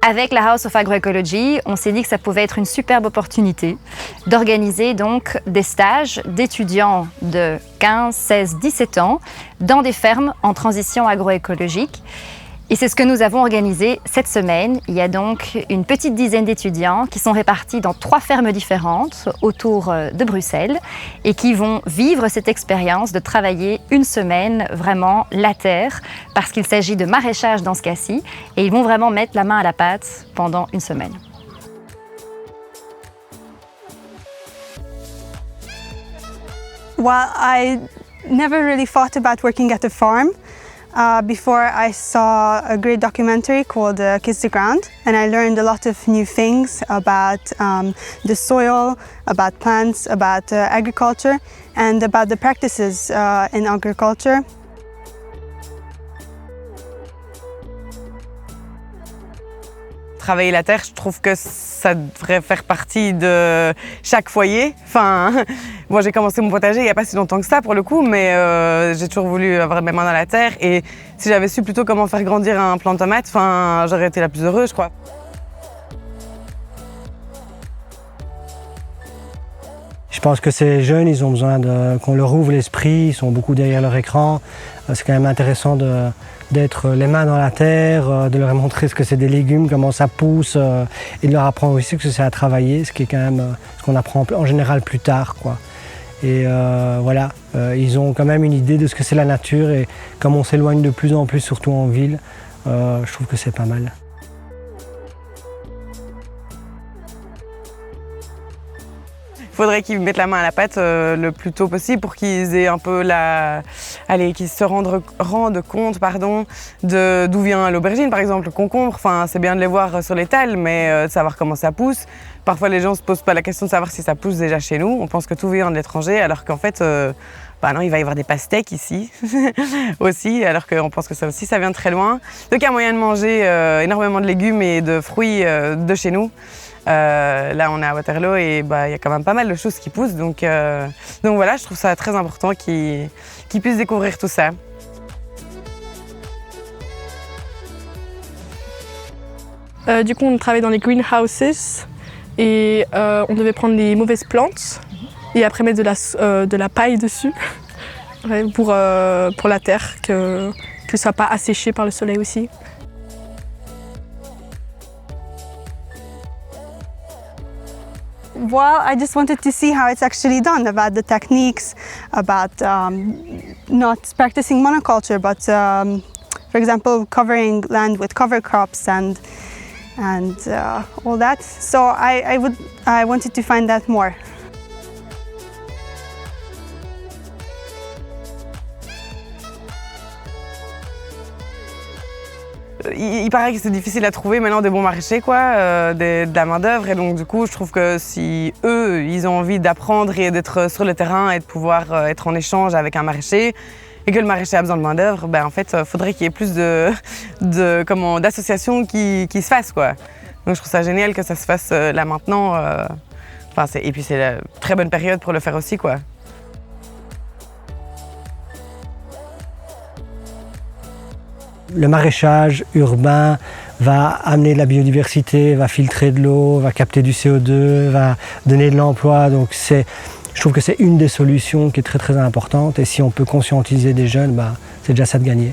Avec la House of Agroecology, on s'est dit que ça pouvait être une superbe opportunité d'organiser donc des stages d'étudiants de 15, 16, 17 ans dans des fermes en transition agroécologique. Et c'est ce que nous avons organisé cette semaine. Il y a donc une petite dizaine d'étudiants qui sont répartis dans 3 fermes différentes autour de Bruxelles et qui vont vivre cette expérience de travailler une semaine vraiment la terre, parce qu'il s'agit de maraîchage dans ce cas-ci, et ils vont vraiment mettre la main à la pâte pendant une semaine. Well, I never really thought about working at a farm. Before I saw a great documentary called Kiss the Ground, and I learned a lot of new things about the soil, about plants, about agriculture, and about the practices in agriculture. Travailler la terre, je trouve que ça devrait faire partie de chaque foyer. Enfin, moi j'ai commencé mon potager il n'y a pas si longtemps que ça pour le coup, mais j'ai toujours voulu avoir mes mains dans la terre, et si j'avais su plutôt comment faire grandir un plant de tomate, enfin, j'aurais été la plus heureuse, je crois. Je pense que ces jeunes, ils ont besoin qu'on leur ouvre l'esprit, ils sont beaucoup derrière leur écran. C'est quand même intéressant d'être les mains dans la terre, de leur montrer ce que c'est des légumes, comment ça pousse, et de leur apprendre aussi ce que c'est à travailler, ce qui est quand même ce qu'on apprend en général plus tard, quoi. Et voilà, ils ont quand même une idée de ce que c'est la nature, et comme on s'éloigne de plus en plus, surtout en ville, je trouve que c'est pas mal. Il faudrait qu'ils mettent la main à la pâte le plus tôt possible pour qu'ils aient un peu qu'ils se rendent compte, d'où vient l'aubergine par exemple, le concombre. Enfin, c'est bien de les voir sur l'étal, mais de savoir comment ça pousse. Parfois les gens ne se posent pas la question de savoir si ça pousse déjà chez nous. On pense que tout vient de l'étranger, alors qu'en fait, non, il va y avoir des pastèques ici aussi, alors qu'on pense que ça aussi, ça vient de très loin. Donc il y a moyen de manger énormément de légumes et de fruits de chez nous. Là, on est à Waterloo et il y a quand même pas mal de choses qui poussent. Donc voilà, je trouve ça très important qu'ils puissent découvrir tout ça. Du coup, on travaillait dans les greenhouses et on devait prendre les mauvaises plantes et après mettre de la paille dessus pour la terre, que ce ne soit pas asséché par le soleil aussi. Well, I just wanted to see how it's actually done, about the techniques, about not practicing monoculture, but for example, covering land with cover crops and all that. So I wanted to find that more. Il paraît que c'est difficile à trouver maintenant des bons maraîchers, de la main d'œuvre, et donc du coup je trouve que si eux ils ont envie d'apprendre et d'être sur le terrain et de pouvoir être en échange avec un maraîcher, et que le maraîcher a besoin de main d'œuvre, en fait il faudrait qu'il y ait plus d'associations qui se fassent, quoi. Donc je trouve ça génial que ça se fasse là maintenant, et puis c'est la très bonne période pour le faire aussi, quoi. Le maraîchage urbain va amener de la biodiversité, va filtrer de l'eau, va capter du CO2, va donner de l'emploi. Donc je trouve que c'est une des solutions qui est très très importante. Et si on peut conscientiser des jeunes, c'est déjà ça de gagner.